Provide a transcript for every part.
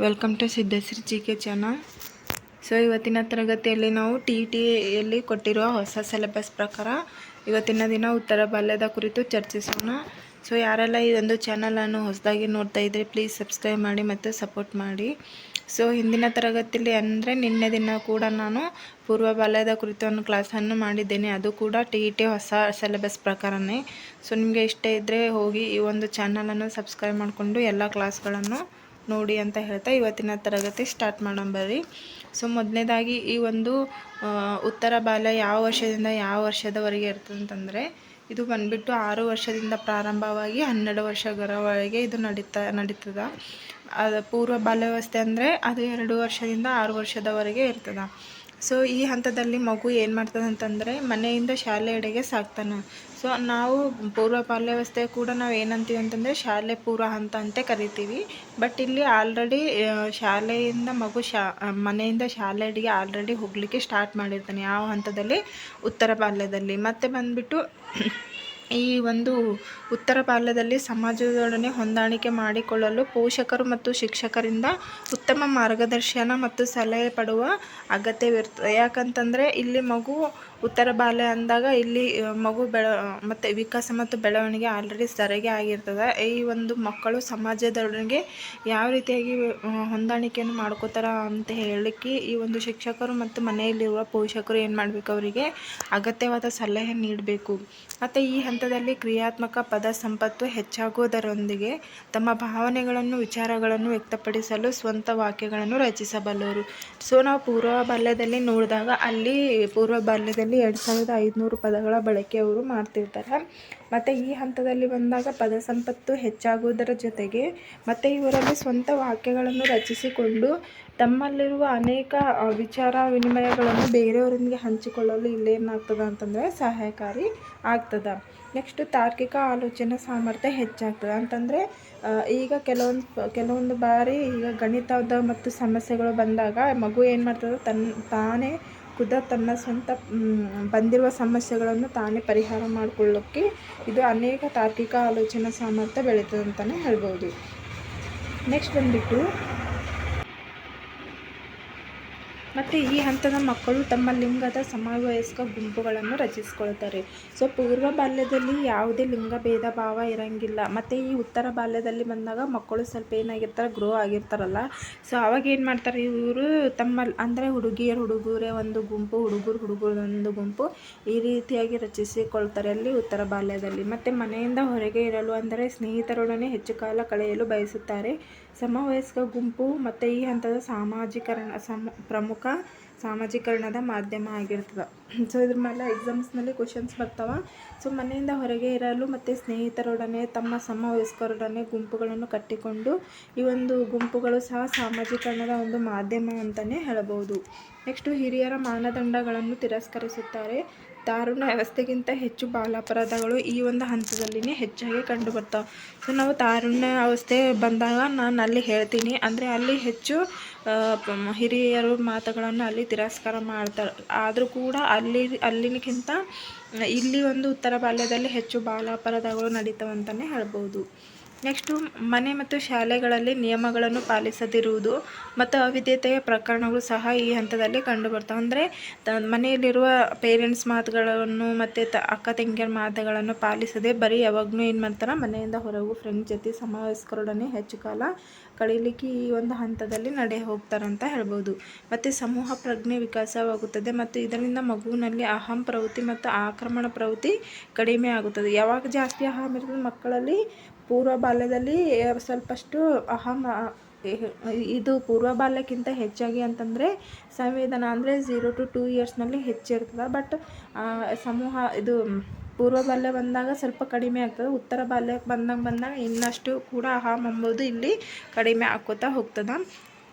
Welcome to Siddhashri GK channel. So ಇವತ್ತಿನ ತರಗತಿಯಲ್ಲಿ ನಾವು ಟಿಯಲ್ಲಿ ಕೊಟ್ಟಿರುವ ಹೊಸ ಸಿಲೆಬಸ್ ಪ್ರಕಾರ ಇವತ್ತಿನ ದಿನ ಉತ್ತರ ಬಾಲ್ಯದ ಕುರಿತು ಚರ್ಚಿಸೋಣ. ಸೊ ಯಾರೆಲ್ಲ ಈ ಒಂದು ಚಾನಲನ್ನು ಹೊಸದಾಗಿ ನೋಡ್ತಾ ಇದ್ದರೆ ಪ್ಲೀಸ್ ಸಬ್ಸ್ಕ್ರೈಬ್ ಮಾಡಿ ಮತ್ತು ಸಪೋರ್ಟ್ ಮಾಡಿ. ಸೊ ಹಿಂದಿನ ತರಗತಿಯಲ್ಲಿ ಅಂದರೆ ನಿನ್ನೆ ದಿನ ಕೂಡ ನಾನು ಪೂರ್ವ ಬಾಲ್ಯದ ಕುರಿತು ಒಂದು ಕ್ಲಾಸನ್ನು ಮಾಡಿದ್ದೇನೆ. ಅದು ಕೂಡ ಟಿ ಹೊಸ ಸಿಲೆಬಸ್ ಪ್ರಕಾರನೇ. ಸೊ ನಿಮಗೆ ಇಷ್ಟ ಇದ್ದರೆ ಹೋಗಿ ಈ ಒಂದು ಚಾನಲನ್ನು ಸಬ್ಸ್ಕ್ರೈಬ್ ಮಾಡಿಕೊಂಡು ಎಲ್ಲ ಕ್ಲಾಸ್ಗಳನ್ನು ನೋಡಿ ಅಂತ ಹೇಳ್ತಾ ಇವತ್ತಿನ ತರಗತಿ ಸ್ಟಾರ್ಟ್ ಮಾಡೋಣ ಬರ್ರಿ. ಸೊ ಮೊದಲನೇದಾಗಿ ಈ ಒಂದು ಉತ್ತರ ಬಾಲ್ಯ ಯಾವ ವರ್ಷದಿಂದ ಯಾವ ವರ್ಷದವರೆಗೆ ಇರ್ತದೆ ಅಂತಂದರೆ, ಇದು ಬಂದುಬಿಟ್ಟು 6 ವರ್ಷದಿಂದ ಪ್ರಾರಂಭವಾಗಿ 12 ವರ್ಷಗಳವರೆಗೆ ಇದು ನಡೀತದೆ. ಅದು ಪೂರ್ವ ಬಾಲ್ಯ ವ್ಯವಸ್ಥೆ ಅಂದರೆ ಅದು 2 ವರ್ಷದಿಂದ 6 ವರ್ಷದವರೆಗೆ ಇರ್ತದೆ. ಸೊ ಈ ಹಂತದಲ್ಲಿ ಮಗು ಏನು ಮಾಡ್ತದೆ ಅಂತಂದರೆ ಮನೆಯಿಂದ ಶಾಲೆಯೆಡೆಗೆ ಸಾಕ್ತಾನೆ. ಸೊ ನಾವು ಪೂರ್ವ ಬಾಲ್ಯ ವ್ಯವಸ್ಥೆ ಕೂಡ ನಾವು ಏನಂತೀವಿ ಅಂತಂದರೆ ಶಾಲೆ ಪೂರ್ವ ಹಂತ ಅಂತ ಕರಿತೀವಿ. ಬಟ್ ಇಲ್ಲಿ ಆಲ್ರೆಡಿ ಶಾಲೆಯಿಂದ ಮಗು ಮನೆಯಿಂದ ಶಾಲೆಯೆಡೆಗೆ ಆಲ್ರೆಡಿ ಹೋಗಲಿಕ್ಕೆ ಸ್ಟಾರ್ಟ್ ಮಾಡಿರ್ತಾನೆ. ಯಾವ ಹಂತದಲ್ಲಿ? ಉತ್ತರ ಬಾಲ್ಯದಲ್ಲಿ. ಮತ್ತು ಬಂದುಬಿಟ್ಟು ಈ ಒಂದು ಉತ್ತರ ಬಾಲ್ಯದಲ್ಲಿ ಸಮಾಜದೊಡನೆ ಹೊಂದಾಣಿಕೆ ಮಾಡಿಕೊಳ್ಳಲು ಪೋಷಕರು ಮತ್ತು ಶಿಕ್ಷಕರಿಂದ ಉತ್ತಮ ಮಾರ್ಗದರ್ಶನ ಮತ್ತು ಸಲಹೆ ಪಡುವ ಅಗತ್ಯವಿರ್ತದೆ. ಯಾಕಂತಂದರೆ ಇಲ್ಲಿ ಮಗು ಉತ್ತರ ಬಾಲ್ಯ ಅಂದಾಗ ಇಲ್ಲಿ ಮಗು ಮತ್ತು ವಿಕಾಸ ಮತ್ತು ಬೆಳವಣಿಗೆ ಆಲ್ರೆಡಿ ಸರಿಗೆ ಆಗಿರ್ತದೆ. ಈ ಒಂದು ಮಕ್ಕಳು ಸಮಾಜದೊಳಗೆ ಯಾವ ರೀತಿಯಾಗಿ ಹೊಂದಾಣಿಕೆಯನ್ನು ಮಾಡ್ಕೋತಾರ ಅಂತ ಹೇಳಲಿಕ್ಕೆ ಈ ಒಂದು ಶಿಕ್ಷಕರು ಮತ್ತು ಮನೆಯಲ್ಲಿರುವ ಪೋಷಕರು ಏನು ಮಾಡಬೇಕು, ಅವರಿಗೆ ಅಗತ್ಯವಾದ ಸಲಹೆ ನೀಡಬೇಕು. ಮತ್ತು ಈ ಹಂತದಲ್ಲಿ ಕ್ರಿಯಾತ್ಮಕ ಪದ ಸಂಪತ್ತು ಹೆಚ್ಚಾಗುವುದರೊಂದಿಗೆ ತಮ್ಮ ಭಾವನೆಗಳನ್ನು ವಿಚಾರಗಳನ್ನು ವ್ಯಕ್ತಪಡಿಸಲು ಸ್ವಂತ ವಾಕ್ಯಗಳನ್ನು ರಚಿಸಬಲ್ಲವರು. ಸೊ ನಾವು ಪೂರ್ವ ಬಾಲ್ಯದಲ್ಲಿ ನೋಡಿದಾಗ ಅಲ್ಲಿ ಪೂರ್ವ ಬಾಲ್ಯದಲ್ಲಿ 2500 ಪದಗಳ ಬಳಕೆ ಅವರು ಮಾಡ್ತಿರ್ತಾರೆ. ಮತ್ತು ಈ ಹಂತದಲ್ಲಿ ಬಂದಾಗ ಪದ ಸಂಪತ್ತು ಹೆಚ್ಚಾಗುವುದರ ಜೊತೆಗೆ ಮತ್ತು ಇವರಲ್ಲಿ ಸ್ವಂತ ವಾಕ್ಯಗಳನ್ನು ರಚಿಸಿಕೊಂಡು ತಮ್ಮಲ್ಲಿರುವ ಅನೇಕ ವಿಚಾರ ವಿನಿಮಯಗಳನ್ನು ಬೇರೆಯವರೊಂದಿಗೆ ಹಂಚಿಕೊಳ್ಳಲು ಇಲ್ಲೇನಾಗ್ತದೆ ಅಂತಂದರೆ ಸಹಾಯಕಾರಿ ಆಗ್ತದೆ. ನೆಕ್ಸ್ಟ್ ತಾರ್ಕಿಕ ಆಲೋಚನೆ ಸಾಮರ್ಥ್ಯ ಹೆಚ್ಚಾಗ್ತದೆ. ಅಂತಂದರೆ ಈಗ ಕೆಲವೊಂದು ಬಾರಿ ಈಗ ಗಣಿತದ ಮತ್ತು ಸಮಸ್ಯೆಗಳು ಬಂದಾಗ ಮಗು ಏನು ಮಾಡ್ತದೆ, ತಾನೇ ತನ್ನ ಸ್ವಂತ ಬಂದಿರುವ ಸಮಸ್ಯೆಗಳನ್ನು ತಾನೇ ಪರಿಹಾರ ಮಾಡಿಕೊಳ್ಳೋಕ್ಕೆ ಇದು ಅನೇಕ ತಾರ್ಕಿಕ ಆಲೋಚನಾ ಸಾಮರ್ಥ್ಯ ಬೆಳೀತದೆ ಅಂತಲೇ ಹೇಳ್ಬೋದು. ನೆಕ್ಸ್ಟ್ ಬಂದುಬಿಟ್ಟು ಮತ್ತು ಈ ಹಂತದ ಮಕ್ಕಳು ತಮ್ಮ ಲಿಂಗದ ಸಮವಯಸ್ಕ ಗುಂಪುಗಳನ್ನು ರಚಿಸ್ಕೊಳ್ತಾರೆ. ಸೊ ಪೂರ್ವ ಬಾಲ್ಯದಲ್ಲಿ ಯಾವುದೇ ಲಿಂಗ ಭೇದ ಭಾವ ಇರೋಂಗಿಲ್ಲ. ಮತ್ತು ಈ ಉತ್ತರ ಬಾಲ್ಯದಲ್ಲಿ ಬಂದಾಗ ಮಕ್ಕಳು ಸ್ವಲ್ಪ ಏನಾಗಿರ್ತಾರೆ, ಗ್ರೋ ಆಗಿರ್ತಾರಲ್ಲ. ಸೊ ಅವಾಗ ಏನು ಮಾಡ್ತಾರೆ, ಇವರು ತಮ್ಮ ಅಂದರೆ ಹುಡುಗರೇ ಒಂದು ಗುಂಪು, ಹುಡುಗರದೊಂದು ಗುಂಪು, ಈ ರೀತಿಯಾಗಿ ರಚಿಸಿಕೊಳ್ತಾರೆ ಅಲ್ಲಿ ಉತ್ತರ ಬಾಲ್ಯದಲ್ಲಿ. ಮತ್ತು ಮನೆಯಿಂದ ಹೊರಗೆ ಇರಲು ಅಂದರೆ ಸ್ನೇಹಿತರೊಡನೆ ಹೆಚ್ಚು ಕಾಲ ಕಳೆಯಲು ಬಯಸುತ್ತಾರೆ. ಸಮವಯಸ್ಕ ಗುಂಪು ಮತ್ತು ಈ ಹಂತದ ಪ್ರಮುಖ ಸಾಮಾಜೀಕರಣದ ಮಾಧ್ಯಮ ಆಗಿರ್ತದೆ. ಸೊ ಇದ್ರ ಮೇಲೆ ಎಕ್ಸಾಮ್ಸ್ನಲ್ಲಿ ಕ್ವಶನ್ಸ್ ಬರ್ತಾವೆ. ಸೊ ಮನೆಯಿಂದ ಹೊರಗೆ ಇರಲು ಮತ್ತು ಸ್ನೇಹಿತರೊಡನೆ ತಮ್ಮ ಸಮವಯಸ್ಕರೊಡನೆ ಗುಂಪುಗಳನ್ನು ಕಟ್ಟಿಕೊಂಡು ಈ ಒಂದು ಗುಂಪುಗಳು ಸಹ ಸಾಮಾಜೀಕರಣದ ಒಂದು ಮಾಧ್ಯಮ ಅಂತಲೇ ಹೇಳಬಹುದು. ನೆಕ್ಸ್ಟು ಹಿರಿಯರ ಮಾನದಂಡಗಳನ್ನು ತಿರಸ್ಕರಿಸುತ್ತಾರೆ. ತಾರುಣ್ಯ ವ್ಯವಸ್ಥೆಗಿಂತ ಹೆಚ್ಚು ಬಾಲಾಪರಾಧಗಳು ಈ ಒಂದು ಹಂತದಲ್ಲಿನೇ ಹೆಚ್ಚಾಗಿ ಕಂಡು ಬರ್ತಾವೆ. ಸೊ ನಾವು ತಾರುಣ್ಯ ಅವಸ್ಥೆ ಬಂದಾಗ ನಾನು ಅಲ್ಲಿ ಹೇಳ್ತೀನಿ, ಅಂದರೆ ಅಲ್ಲಿ ಹೆಚ್ಚು ಹಿರಿಯರು ಮಾತುಗಳನ್ನು ಅಲ್ಲಿ ತಿರಸ್ಕಾರ ಮಾಡ್ತಾರೆ. ಆದರೂ ಕೂಡ ಅಲ್ಲಿಗಿಂತ ಇಲ್ಲಿ ಒಂದು ಉತ್ತರ ಬಾಲ್ಯದಲ್ಲಿ ಹೆಚ್ಚು ಬಾಲಾಪರಾಧಗಳು ನಡೀತವೆ ಅಂತಲೇ ಹೇಳ್ಬೋದು. ನೆಕ್ಸ್ಟು ಮನೆ ಮತ್ತು ಶಾಲೆಗಳಲ್ಲಿ ನಿಯಮಗಳನ್ನು ಪಾಲಿಸದಿರುವುದು ಮತ್ತು ಅವಿಧೇಯತೆಯ ಪ್ರಕರಣಗಳು ಸಹ ಈ ಹಂತದಲ್ಲಿ ಕಂಡುಬರ್ತವೆ. ಅಂದರೆ ಮನೆಯಲ್ಲಿರುವ ಪೇರೆಂಟ್ಸ್ ಮಾತುಗಳನ್ನು ಮತ್ತು ಅಕ್ಕ ತಂಗಿಯರ ಮಾತುಗಳನ್ನು ಪಾಲಿಸದೆ ಬರೀ ಯಾವಾಗಲೂ ಏನು ಮಾಡ್ತಾರೆ, ಮನೆಯಿಂದ ಹೊರಗು ಫ್ರೆಂಡ್ಸ್ ಜೊತೆ ಸಮವಯಸ್ಕರೊಡನೆ ಹೆಚ್ಚು ಕಾಲ ಕಳೀಲಿಕ್ಕೆ ಈ ಒಂದು ಹಂತದಲ್ಲಿ ಹೋಗ್ತಾರಂತ ಹೇಳ್ಬೋದು. ಮತ್ತು ಸಮೂಹ ಪ್ರಜ್ಞೆ ವಿಕಾಸವಾಗುತ್ತದೆ ಮತ್ತು ಇದರಿಂದ ಮಗುವಿನಲ್ಲಿ ಅಹಂ ಪ್ರವೃತ್ತಿ ಮತ್ತು ಆಕ್ರಮಣ ಪ್ರವೃತ್ತಿ ಕಡಿಮೆ ಆಗುತ್ತದೆ. ಯಾವಾಗ ಜಾಸ್ತಿ ಅಹಂ ಇರ್ತದೆ ಮಕ್ಕಳಲ್ಲಿ? ಪೂರ್ವ ಬಾಲ್ಯದಲ್ಲಿ ಸ್ವಲ್ಪಷ್ಟು ಅಹಂ. ಇದು ಪೂರ್ವ ಬಾಲ್ಯಕ್ಕಿಂತ ಹೆಚ್ಚಾಗಿ ಅಂತಂದರೆ ಸಂವೇದನ ಅಂದರೆ 0 to 2 ಇಯರ್ಸ್ನಲ್ಲಿ ಹೆಚ್ಚಿರ್ತದೆ. ಬಟ್ ಇದು ಪೂರ್ವ ಬಾಲ್ಯ ಬಂದಾಗ ಸ್ವಲ್ಪ ಕಡಿಮೆ ಆಗ್ತದೆ. ಉತ್ತರ ಬಾಲ್ಯಕ್ಕೆ ಬಂದಾಗ ಇನ್ನಷ್ಟು ಕೂಡ ಅಹಂ ಎಂಬುದು ಇಲ್ಲಿ ಕಡಿಮೆ ಆಕ್ಕೋತಾ ಹೋಗ್ತದೆ.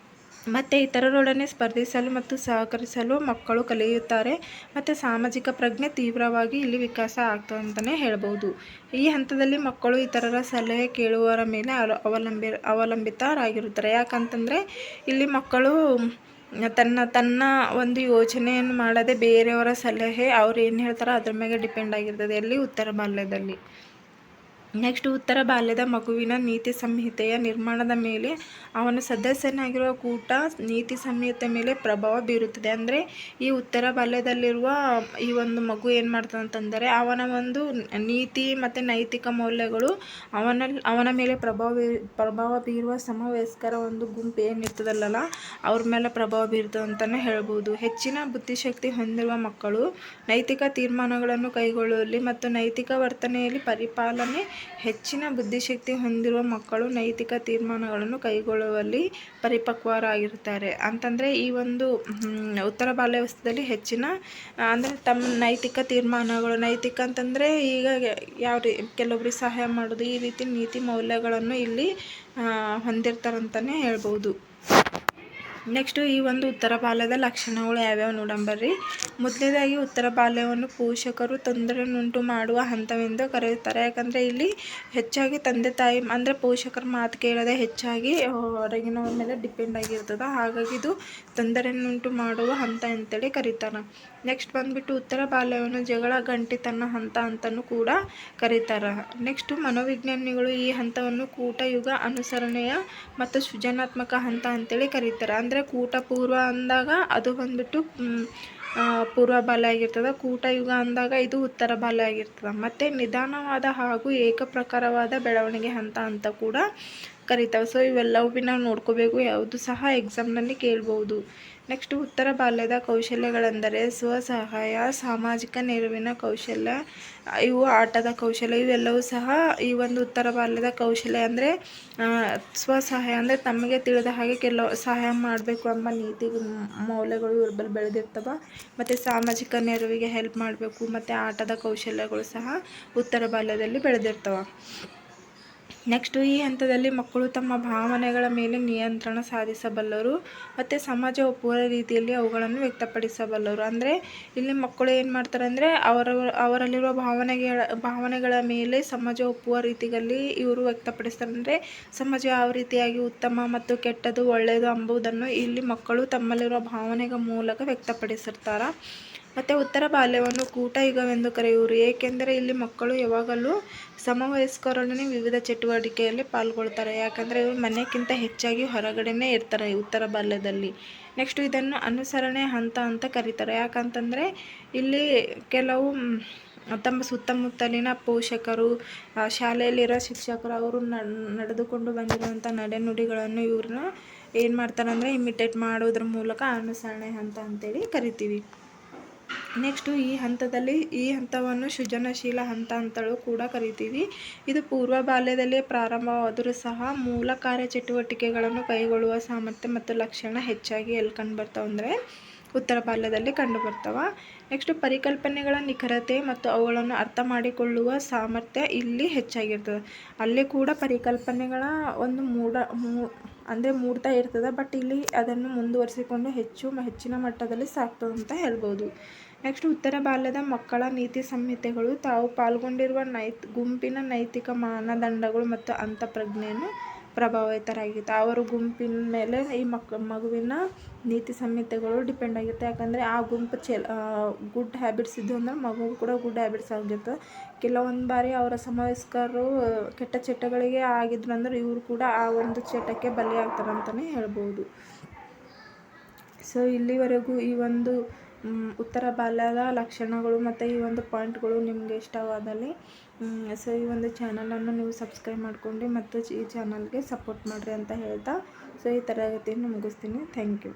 ಮತ್ತು ಇತರರೊಡನೆ ಸ್ಪರ್ಧಿಸಲು ಮತ್ತು ಸಹಕರಿಸಲು ಮಕ್ಕಳು ಕಲಿಯುತ್ತಾರೆ. ಮತ್ತು ಸಾಮಾಜಿಕ ಪ್ರಜ್ಞೆ ತೀವ್ರವಾಗಿ ಇಲ್ಲಿ ವಿಕಾಸ ಆಗ್ತದೆ ಅಂತಲೇ ಹೇಳ್ಬೋದು. ಈ ಹಂತದಲ್ಲಿ ಮಕ್ಕಳು ಇತರರ ಸಲಹೆ ಕೇಳುವವರ ಮೇಲೆ ಅವಲಂಬಿತರಾಗಿರುತ್ತಾರೆ. ಯಾಕಂತಂದರೆ ಇಲ್ಲಿ ಮಕ್ಕಳು ತನ್ನ ಒಂದು ಯೋಚನೆಯನ್ನು ಮಾಡದೆ ಬೇರೆಯವರ ಸಲಹೆ ಅವ್ರು ಏನು ಹೇಳ್ತಾರೆ ಅದ್ರ ಮೇಲೆ ಡಿಪೆಂಡ್ ಆಗಿರ್ತದೆ ಎಲ್ಲಿ? ಉತ್ತರ ಬಾಲ್ಯದಲ್ಲಿ. ನೆಕ್ಸ್ಟ್ ಉತ್ತರ ಬಾಲ್ಯದ ಮಗುವಿನ ನೀತಿ ಸಂಹಿತೆಯ ನಿರ್ಮಾಣದ ಮೇಲೆ ಅವನ ಸದಸ್ಯನಾಗಿರುವ ಕೂಟ ನೀತಿ ಸಂಹಿತೆ ಮೇಲೆ ಪ್ರಭಾವ ಬೀರುತ್ತದೆ. ಅಂದರೆ ಈ ಉತ್ತರ ಬಾಲ್ಯದಲ್ಲಿರುವ ಈ ಒಂದು ಮಗು ಏನು ಮಾಡ್ತಾನೆ ಅಂತಂದರೆ ಅವನ ಒಂದು ನೀತಿ ಮತ್ತು ನೈತಿಕ ಮೌಲ್ಯಗಳು ಅವನ ಮೇಲೆ ಪ್ರಭಾವ ಬೀರುವ ಸಮವಯಸ್ಕರ ಒಂದು ಗುಂಪು ಏನಿರ್ತದಲ್ಲ ಅವ್ರ ಮೇಲೆ ಪ್ರಭಾವ ಬೀರ್ತದೆ ಅಂತಲೇ ಹೇಳ್ಬೋದು. ಹೆಚ್ಚಿನ ಬುದ್ಧಿಶಕ್ತಿ ಹೊಂದಿರುವ ಮಕ್ಕಳು ನೈತಿಕ ತೀರ್ಮಾನಗಳನ್ನು ಕೈಗೊಳ್ಳುವಲ್ಲಿ ಮತ್ತು ನೈತಿಕ ವರ್ತನೆಯಲ್ಲಿ ಪರಿಪಾಲನೆ ಹೆಚ್ಚಿನ ಬುದ್ಧಿಶಕ್ತಿ ಹೊಂದಿರುವ ಮಕ್ಕಳು ನೈತಿಕ ತೀರ್ಮಾನಗಳನ್ನು ಕೈಗೊಳ್ಳುವಲ್ಲಿ ಪರಿಪಕ್ವರಾಗಿರ್ತಾರೆ. ಅಂತಂದರೆ ಈ ಒಂದು ಉತ್ತರ ಬಾಲ್ಯಾವಸ್ಥೆಯಲ್ಲಿ ಹೆಚ್ಚಿನ ಅಂದರೆ ತಮ್ಮ ನೈತಿಕ ತೀರ್ಮಾನಗಳು, ನೈತಿಕ ಅಂತಂದರೆ ಈಗ ಕೆಲವೊಬ್ಬರಿಗೆ ಸಹಾಯ ಮಾಡೋದು, ಈ ರೀತಿ ನೀತಿ ಮೌಲ್ಯಗಳನ್ನು ಇಲ್ಲಿ ಹೊಂದಿರ್ತಾರಂತಲೇ ಹೇಳ್ಬೋದು. ನೆಕ್ಸ್ಟು ಈ ಒಂದು ಉತ್ತರ ಬಾಲ್ಯದ ಲಕ್ಷಣಗಳು ಯಾವ್ಯಾವ ನೋಡಂಬರ್ರಿ. ಮೊದಲನೇದಾಗಿ ಉತ್ತರ ಬಾಲ್ಯವನ್ನು ಪೋಷಕರು ತೊಂದರೆಯನ್ನುಂಟು ಮಾಡುವ ಹಂತವೆಂದು ಕರೆಯುತ್ತಾರೆ. ಯಾಕಂದರೆ ಇಲ್ಲಿ ಹೆಚ್ಚಾಗಿ ತಂದೆ ತಾಯಿ ಅಂದರೆ ಪೋಷಕರ ಮಾತು ಕೇಳದೆ ಹೆಚ್ಚಾಗಿ ಹೊರಗಿನವ್ರ ಮೇಲೆ ಡಿಪೆಂಡ್ ಆಗಿರ್ತದೆ. ಹಾಗಾಗಿ ಇದು ತೊಂದರೆಯನ್ನುಂಟು ಮಾಡುವ ಹಂತ ಅಂತೇಳಿ ಕರೀತಾರೆ. ನೆಕ್ಸ್ಟ್ ಬಂದುಬಿಟ್ಟು ಉತ್ತರ ಬಾಲ್ಯವನ್ನು ಜಗಳ ಗಂಟಿತನ ಹಂತ ಅಂತಲೂ ಕೂಡ ಕರೀತಾರೆ. ನೆಕ್ಸ್ಟು ಮನೋವಿಜ್ಞಾನಿಗಳು ಈ ಹಂತವನ್ನು ಕೂಟಯುಗ ಅನುಸರಣೆಯ ಮತ್ತು ಸೃಜನಾತ್ಮಕ ಹಂತ ಅಂತೇಳಿ ಕರೀತಾರೆ. ಅಂದರೆ ಕೂಟ ಪೂರ್ವ ಅಂದಾಗ ಅದು ಬಂದುಬಿಟ್ಟು ಪೂರ್ವ ಬಾಲ್ಯ ಆಗಿರ್ತದೆ, ಕೂಟಯುಗ ಅಂದಾಗ ಇದು ಉತ್ತರ ಬಾಲ್ಯ ಆಗಿರ್ತದೆ. ಮತ್ತು ನಿಧಾನವಾದ ಹಾಗೂ ಏಕಪ್ರಕಾರವಾದ ಬೆಳವಣಿಗೆ ಹಂತ ಅಂತ ಕೂಡ ಕರಿತಾವೆ. ಸೊ ಇವೆಲ್ಲವೂ ಭೀ ನಾವು ನೋಡ್ಕೋಬೇಕು, ಯಾವುದು ಸಹ ಎಕ್ಸಾಮ್ನಲ್ಲಿ ಕೇಳ್ಬೋದು. ನೆಕ್ಸ್ಟು ಉತ್ತರ ಬಾಲ್ಯದ ಕೌಶಲ್ಯಗಳೆಂದರೆ ಸ್ವಸಹಾಯ, ಸಾಮಾಜಿಕ ನೆರವಿನ ಕೌಶಲ್ಯ, ಇವು ಆಟದ ಕೌಶಲ್ಯ, ಇವೆಲ್ಲವೂ ಸಹ ಈ ಒಂದು ಉತ್ತರ ಬಾಲ್ಯದ ಕೌಶಲ್ಯ. ಅಂದರೆ ಸ್ವಸಹಾಯ ಅಂದರೆ ತಮಗೆ ತಿಳಿದ ಹಾಗೆ ಕೆಲವು ಸಹಾಯ ಮಾಡಬೇಕು ಎಂಬ ನೀತಿ ಮೌಲ್ಯಗಳು ಇವ್ರ ಬೆಳೆದಿರ್ತವೆ. ಮತ್ತು ಸಾಮಾಜಿಕ ನೆರವಿಗೆ ಹೆಲ್ಪ್ ಮಾಡಬೇಕು, ಮತ್ತು ಆಟದ ಕೌಶಲ್ಯಗಳು ಸಹ ಉತ್ತರ ಬಾಲ್ಯದಲ್ಲಿ ಬೆಳೆದಿರ್ತವೆ. ನೆಕ್ಸ್ಟು ಈ ಹಂತದಲ್ಲಿ ಮಕ್ಕಳು ತಮ್ಮ ಭಾವನೆಗಳ ಮೇಲೆ ನಿಯಂತ್ರಣ ಸಾಧಿಸಬಲ್ಲರು ಮತ್ತು ಸಮಾಜ ಒಪ್ಪುವ ರೀತಿಯಲ್ಲಿ ಅವುಗಳನ್ನು ವ್ಯಕ್ತಪಡಿಸಬಲ್ಲರು. ಅಂದರೆ ಇಲ್ಲಿ ಮಕ್ಕಳು ಏನು ಮಾಡ್ತಾರೆ ಅಂದರೆ ಅವರಲ್ಲಿರುವ ಭಾವನೆಗಳ ಮೇಲೆ ಸಮಾಜ ಒಪ್ಪುವ ರೀತಿಯಲ್ಲಿ ಇವರು ವ್ಯಕ್ತಪಡಿಸ್ತಾರೆ. ಅಂದರೆ ಸಮಾಜ ಯಾವ ರೀತಿಯಾಗಿ ಉತ್ತಮ ಮತ್ತು ಕೆಟ್ಟದ್ದು ಒಳ್ಳೆಯದು ಎಂಬುದನ್ನು ಇಲ್ಲಿ ಮಕ್ಕಳು ತಮ್ಮಲ್ಲಿರುವ ಭಾವನೆಗಳ ಮೂಲಕ ವ್ಯಕ್ತಪಡಿಸಿರ್ತಾರೆ. ಮತ್ತು ಉತ್ತರ ಬಾಲ್ಯವನ್ನು ಕೂಟಯುಗವೆಂದು ಕರೆಯುವರು. ಏಕೆಂದರೆ ಇಲ್ಲಿ ಮಕ್ಕಳು ಯಾವಾಗಲೂ ಸಮವಯಸ್ಕರೊಡನೆ ವಿವಿಧ ಚಟುವಟಿಕೆಯಲ್ಲಿ ಪಾಲ್ಗೊಳ್ತಾರೆ. ಯಾಕಂದರೆ ಇವರು ಮನೆಯಕ್ಕಿಂತ ಹೆಚ್ಚಾಗಿ ಹೊರಗಡೆನೇ ಇರ್ತಾರೆ ಈ ಉತ್ತರ ಬಾಲ್ಯದಲ್ಲಿ. ನೆಕ್ಸ್ಟು ಇದನ್ನು ಅನುಸರಣೆ ಹಂತ ಅಂತ ಕರೀತಾರೆ. ಯಾಕಂತಂದರೆ ಇಲ್ಲಿ ಕೆಲವು ತಮ್ಮ ಸುತ್ತಮುತ್ತಲಿನ ಪೋಷಕರು, ಶಾಲೆಯಲ್ಲಿರೋ ಶಿಕ್ಷಕರು ಅವರು ನಡೆದುಕೊಂಡು ಬಂದಿರುವಂಥ ನಡೆನುಡಿಗಳನ್ನು ಇವ್ರನ್ನ ಏನು ಮಾಡ್ತಾರೆ ಅಂದರೆ ಇಮಿಟೇಟ್ ಮಾಡೋದ್ರ ಮೂಲಕ ಅನುಸರಣೆ ಹಂತ ಅಂತೇಳಿ ಕರಿತೀವಿ. ನೆಕ್ಸ್ಟು ಈ ಹಂತವನ್ನು ಸೃಜನಶೀಲ ಹಂತ ಅಂತಲೂ ಕೂಡ ಕರಿತೀವಿ. ಇದು ಪೂರ್ವ ಬಾಲ್ಯದಲ್ಲೇ ಪ್ರಾರಂಭವಾದರೂ ಸಹ ಮೂಲ ಕಾರ್ಯಚಟುವಟಿಕೆಗಳನ್ನು ಕೈಗೊಳ್ಳುವ ಸಾಮರ್ಥ್ಯ ಮತ್ತು ಲಕ್ಷಣ ಹೆಚ್ಚಾಗಿ ಎಲ್ಲಿ ಕಂಡುಬರ್ತಾವೆ ಅಂದರೆ ಉತ್ತರ ಬಾಲ್ಯದಲ್ಲಿ ಕಂಡುಬರ್ತಾವೆ. ನೆಕ್ಸ್ಟು ಪರಿಕಲ್ಪನೆಗಳ ನಿಖರತೆ ಮತ್ತು ಅವುಗಳನ್ನು ಅರ್ಥ ಮಾಡಿಕೊಳ್ಳುವ ಸಾಮರ್ಥ್ಯ ಇಲ್ಲಿ ಹೆಚ್ಚಾಗಿರ್ತದೆ. ಅಲ್ಲಿ ಕೂಡ ಪರಿಕಲ್ಪನೆಗಳ ಒಂದು ಮೂಡ್ತಾ ಇರ್ತದೆ, ಬಟ್ ಇಲ್ಲಿ ಅದನ್ನು ಮುಂದುವರಿಸಿಕೊಂಡು ಹೆಚ್ಚಿನ ಮಟ್ಟದಲ್ಲಿ ಸಾಗ್ತದೆ ಅಂತ ಹೇಳ್ಬೋದು. ನೆಕ್ಸ್ಟ್ ಉತ್ತರ ಬಾಲ್ಯದ ಮಕ್ಕಳ ನೀತಿ ಸಂಹಿತೆಗಳು ತಾವು ಪಾಲ್ಗೊಂಡಿರುವ ಗುಂಪಿನ ನೈತಿಕ ಮಾನದಂಡಗಳು ಮತ್ತು ಅಂತಃಪ್ರಜ್ಞೆಯನ್ನು ಪ್ರಭಾವಿತರಾಗಿರುತ್ತೆ. ಅವರು ಗುಂಪಿನ ಮೇಲೆ ಈ ಮಗುವಿನ ನೀತಿ ಸಂಹಿತೆಗಳು ಡಿಪೆಂಡ್ ಆಗಿರುತ್ತೆ. ಯಾಕಂದರೆ ಆ ಗುಂಪು ಗುಡ್ ಹ್ಯಾಬಿಟ್ಸ್ ಇದ್ದು ಅಂದ್ರೆ ಮಗು ಕೂಡ ಗುಡ್ ಹ್ಯಾಬಿಟ್ಸ್ ಆಗಿರ್ತದೆ. ಕೆಲವೊಂದು ಬಾರಿ ಅವರ ಸಮವಯಸ್ಕರು ಕೆಟ್ಟ ಚಟಗಳಿಗೆ ಆಗಿದ್ರು ಅಂದ್ರೆ ಇವರು ಕೂಡ ಆ ಒಂದು ಚಟಕ್ಕೆ ಬಲಿಯಾಗ್ತಾರೆ ಅಂತಲೇ ಹೇಳ್ಬೋದು. ಸೊ ಇಲ್ಲಿವರೆಗೂ ಈ ಒಂದು ಉತ್ತರ ಬಾಲ್ಯದ ಲಕ್ಷಣಗಳು ಮತ್ತು ಈ ಒಂದು ಪಾಯಿಂಟ್ಗಳು ನಿಮಗೆ ಇಷ್ಟವಾದಲ್ಲಿ ಸೊ ಈ ಒಂದು ಚಾನಲನ್ನು ನೀವು ಸಬ್ಸ್ಕ್ರೈಬ್ ಮಾಡ್ಕೊಂಡು ಮತ್ತು ಈ ಚಾನಲ್ಗೆ ಸಪೋರ್ಟ್ ಮಾಡಿರಿ ಅಂತ ಹೇಳ್ತಾ ಸೊ ಈ ತರಗತಿಯನ್ನು ಮುಗಿಸ್ತೀನಿ. Thank you.